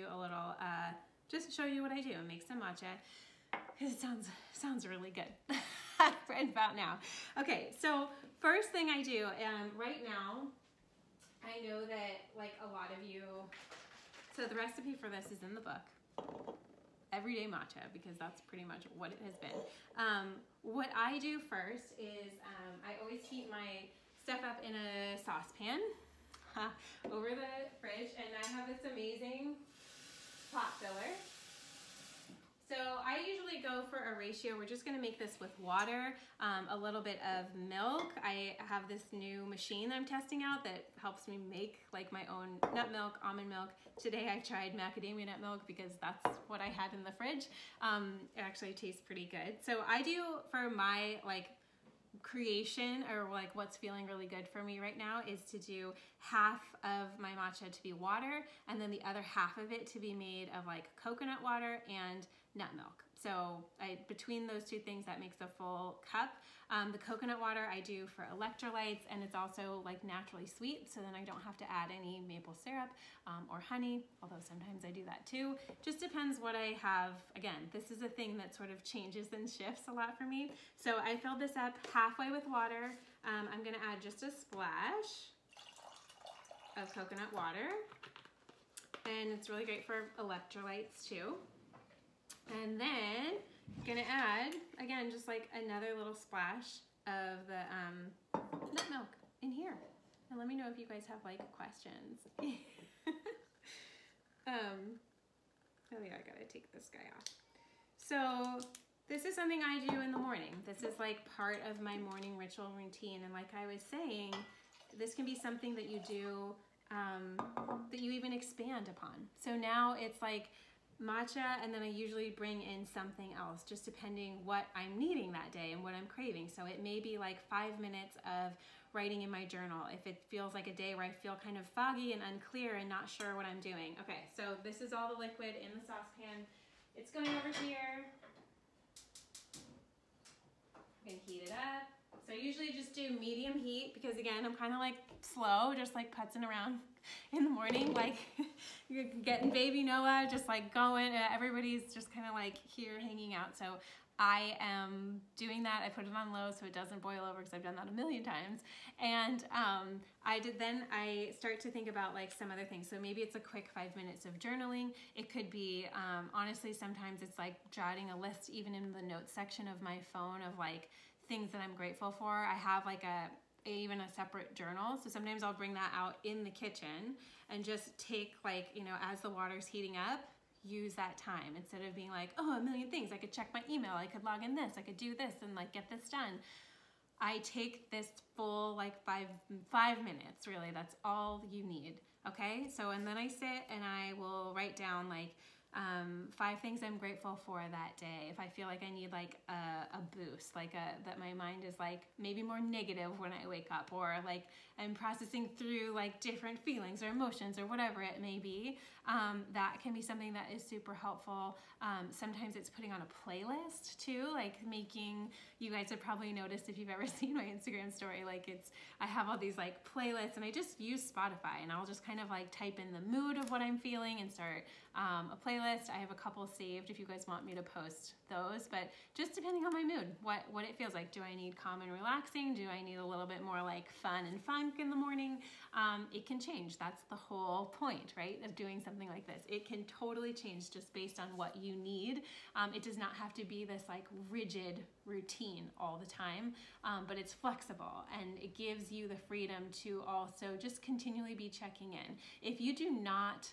a little, just show you what I do and make some matcha, because it sounds really good right about now. Okay, so first thing I do, right now, I know that like a lot of you, so the recipe for this is in the book, Everyday Matcha, because that's pretty much what it has been. What I do first is I always heat my stuff up in a saucepan over the fridge, and I have this amazing pot filler. So I usually go for a ratio. We're just gonna make this with water, a little bit of milk. I have this new machine that I'm testing out that helps me make like my own nut milk, almond milk. Today I tried macadamia nut milk because that's what I had in the fridge. It actually tastes pretty good. So I do, for my like creation, or like what's feeling really good for me right now, is to do half of my matcha to be water, and then the other half of it to be made of like coconut water and nut milk. So between those two things, that makes a full cup. The coconut water I do for electrolytes, and it's also like naturally sweet, so then I don't have to add any maple syrup or honey, although sometimes I do that too. Just depends what I have. Again, this is a thing that sort of changes and shifts a lot for me. So I filled this up halfway with water. I'm gonna add just a splash of coconut water, and it's really great for electrolytes too. And then I'm gonna add, again, just like another little splash of the nut milk in here. And let me know if you guys have like questions. Oh yeah, I gotta take this guy off. So this is something I do in the morning. This is like part of my morning ritual routine. And like I was saying, this can be something that you do, that you even expand upon. So now it's like matcha, and then I usually bring in something else, just depending what I'm needing that day and what I'm craving. So it may be like 5 minutes of writing in my journal if it feels like a day where I feel kind of foggy and unclear and not sure what I'm doing. Okay, so this is all the liquid in the saucepan. It's going over here. I'm gonna heat it up. So I usually just do medium heat because, again, I'm kind of like slow, just like putzing around in the morning, like you're getting baby Noah, just like going, everybody's just kind of like here hanging out. So I am doing that. I put it on low so it doesn't boil over, because I've done that a million times. And I start to think about like some other things. So maybe it's a quick 5 minutes of journaling. It could be, honestly, sometimes it's like jotting a list even in the notes section of my phone of like things that I'm grateful for. I have like even a separate journal. So sometimes I'll bring that out in the kitchen and just take, like, you know, as the water's heating up, use that time instead of being like, oh, a million things. I could check my email. I could log in this. I could do this and like get this done. I take this full like five minutes, really. That's all you need. Okay. So, and then I sit and I will write down like 5 things I'm grateful for that day. If I feel like I need like a boost, like that my mind is like maybe more negative when I wake up, or like I'm processing through like different feelings or emotions or whatever it may be, that can be something that is super helpful. Sometimes it's putting on a playlist too, like making, you guys have probably noticed if you've ever seen my Instagram story, like I have all these like playlists, and I just use Spotify, and I'll just kind of like type in the mood of what I'm feeling and start a playlist. I have a couple saved if you guys want me to post those, but just depending on my mood, what it feels like. Do I need calm and relaxing? Do I need a little bit more like fun and funk in the morning? It can change. That's the whole point, right, of doing something like this. It can totally change just based on what you need. It does not have to be this like rigid routine all the time, but it's flexible, and it gives you the freedom to also just continually be checking in. If you do not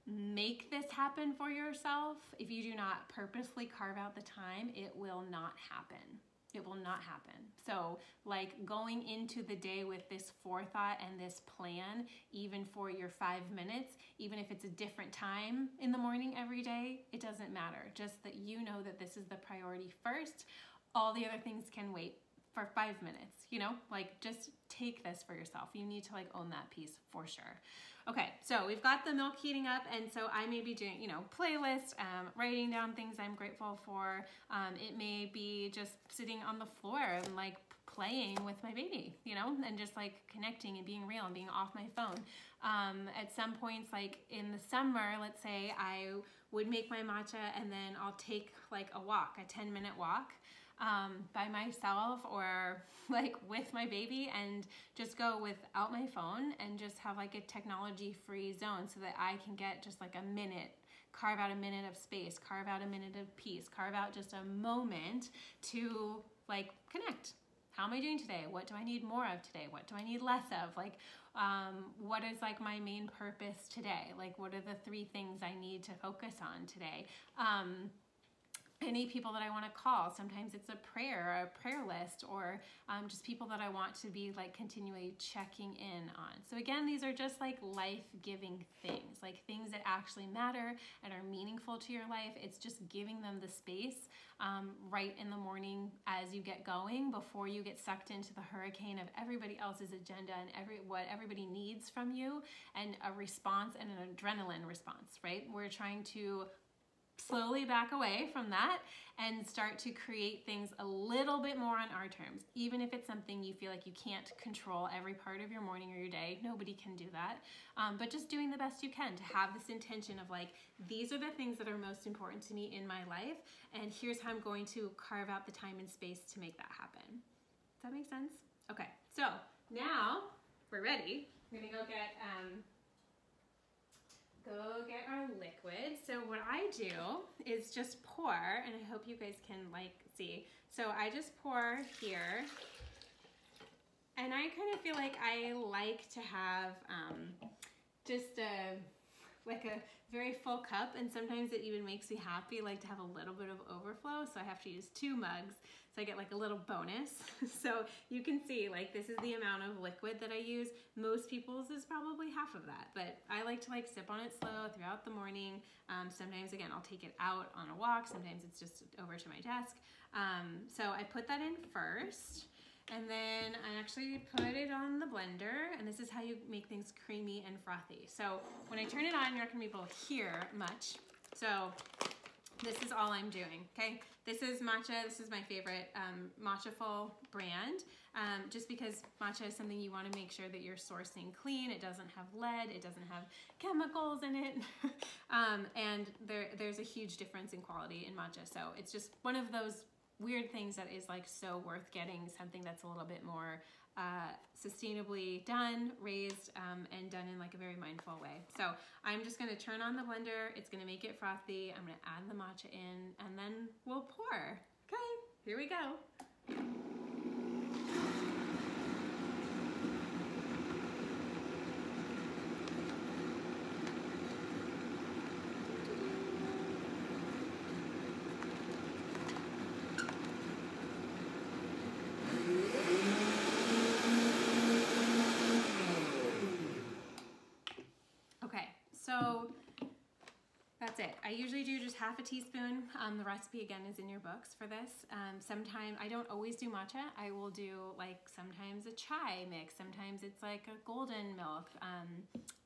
make this happen for yourself, if you do not purposely carve out the time, it will not happen. It will not happen. So like going into the day with this forethought and this plan, even for your 5 minutes, even if it's a different time in the morning every day, it doesn't matter. Just that you know that this is the priority first. All the other things can wait for 5 minutes, you know, like just take this for yourself. You need to like own that piece for sure. Okay, so we've got the milk heating up, and so I may be doing, you know, playlists, writing down things I'm grateful for. It may be just sitting on the floor and like playing with my baby, you know, and just like connecting and being real and being off my phone. At some points, like in the summer, let's say I would make my matcha and then I'll take like a walk, a 10-minute walk by myself or like with my baby, and just go without my phone and just have like a technology-free zone so that I can get just like a minute, carve out a minute of space, carve out a minute of peace, carve out just a moment to like connect. How am I doing today? What do I need more of today? What do I need less of? Like, what is like my main purpose today? Like, what are the 3 things I need to focus on today? Any people that I want to call. Sometimes it's a prayer list, or just people that I want to be like continually checking in on. So again, these are just like life-giving things, like things that actually matter and are meaningful to your life. It's just giving them the space right in the morning as you get going, before you get sucked into the hurricane of everybody else's agenda and what everybody needs from you, and a response and an adrenaline response, right? We're trying to slowly back away from that and start to create things a little bit more on our terms, even if it's something you feel like you can't control every part of your morning or your day. Nobody can do that, but just doing the best you can to have this intention of like, these are the things that are most important to me in my life, and here's how I'm going to carve out the time and space to make that happen. Does that make sense? Okay, so now we're ready. We're gonna go get our liquid. So what I do is just pour, and I hope you guys can like see. So I just pour here, and I kind of feel like I like to have just like a very full cup, and sometimes it even makes me happy like to have a little bit of overflow, so I have to use 2 mugs, so I get like a little bonus. So you can see like this is the amount of liquid that I use. Most people's is probably half of that, but I like to like sip on it slow throughout the morning. Sometimes again I'll take it out on a walk, sometimes it's just over to my desk. So I put that in first, and then I actually put it on the blender, and this is how you make things creamy and frothy. So when I turn it on, you're not gonna be able to hear much. So this is all I'm doing, okay? This is Matcha. This is my favorite Matchaful brand, just because matcha is something you want to make sure that you're sourcing clean. It doesn't have lead, it doesn't have chemicals in it, and there's a huge difference in quality in matcha. So it's just one of those weird things that is like so worth getting something that's a little bit more sustainably done, raised, and done in like a very mindful way. So I'm just gonna turn on the blender. It's gonna make it frothy. I'm gonna add the matcha in, and then we'll pour. Okay, here we go. So that's it. I usually do just half a teaspoon. The recipe again is in your books for this. Sometimes I don't always do matcha. I will do like sometimes a chai mix. Sometimes it's like a golden milk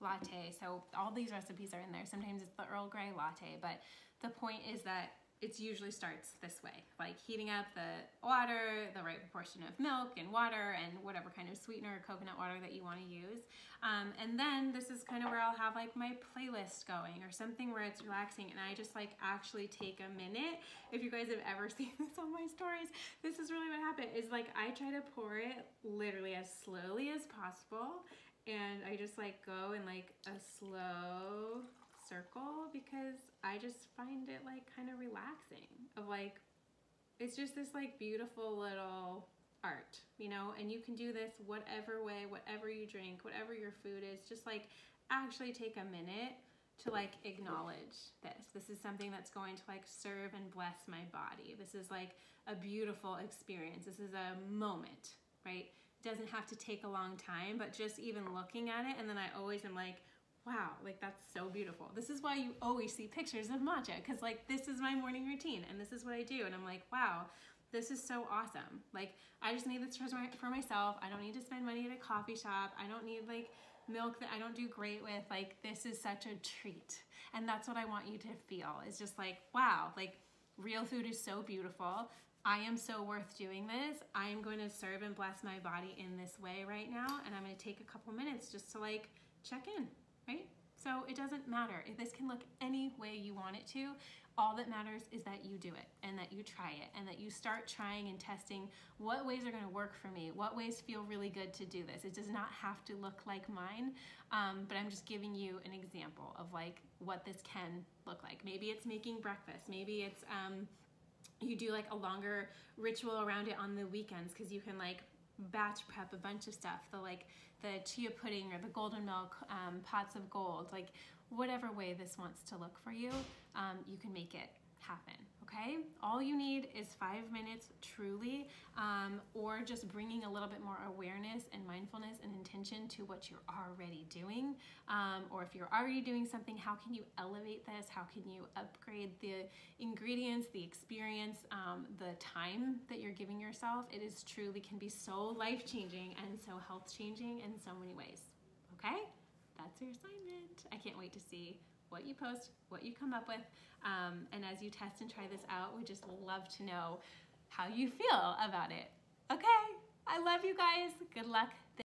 latte. So all these recipes are in there. Sometimes it's the Earl Grey latte, but the point is that it usually starts this way, like heating up the water, the right proportion of milk and water and whatever kind of sweetener or coconut water that you want to use. And then this is kind of where I'll have like my playlist going, or something where it's relaxing, and I just like actually take a minute. If you guys have ever seen this on my stories, this is really what happened, is like I try to pour it literally as slowly as possible, and I just like go in like a slow circle, because I just find it like kind of relaxing, of like, it's just this like beautiful little art, you know, and you can do this whatever way, whatever you drink, whatever your food is, just like actually take a minute to like acknowledge this. This is something that's going to like serve and bless my body. This is like a beautiful experience. This is a moment, right? It doesn't have to take a long time, but just even looking at it, and then I always am like, wow, like that's so beautiful. This is why you always see pictures of matcha, because like this is my morning routine and this is what I do, and I'm like, wow, this is so awesome. Like I just need this for myself. I don't need to spend money at a coffee shop. I don't need like milk that I don't do great with. Like this is such a treat, and that's what I want you to feel. It's just like, wow, like real food is so beautiful. I am so worth doing this. I am going to serve and bless my body in this way right now, and I'm going to take a couple minutes just to like check in, right? So it doesn't matter. This can look any way you want it to. All that matters is that you do it and that you try it and that you start trying and testing what ways are going to work for me, what ways feel really good to do this. It does not have to look like mine, but I'm just giving you an example of like what this can look like. Maybe it's making breakfast. Maybe it's you do like a longer ritual around it on the weekends because you can like batch prep a bunch of stuff, the chia pudding or the golden milk pots of gold, like whatever way this wants to look for you, you can make it happen, okay? All you need is 5 minutes truly, or just bringing a little bit more awareness and mindfulness and intention to what you're already doing, or if you're already doing something, how can you elevate this? How can you upgrade the ingredients, the experience, the time that you're giving yourself? It is truly can be so life-changing and so health-changing in so many ways, okay? That's your assignment. I can't wait to see what you post, what you come up with, and as you test and try this out, we just love to know how you feel about it. Okay, I love you guys. Good luck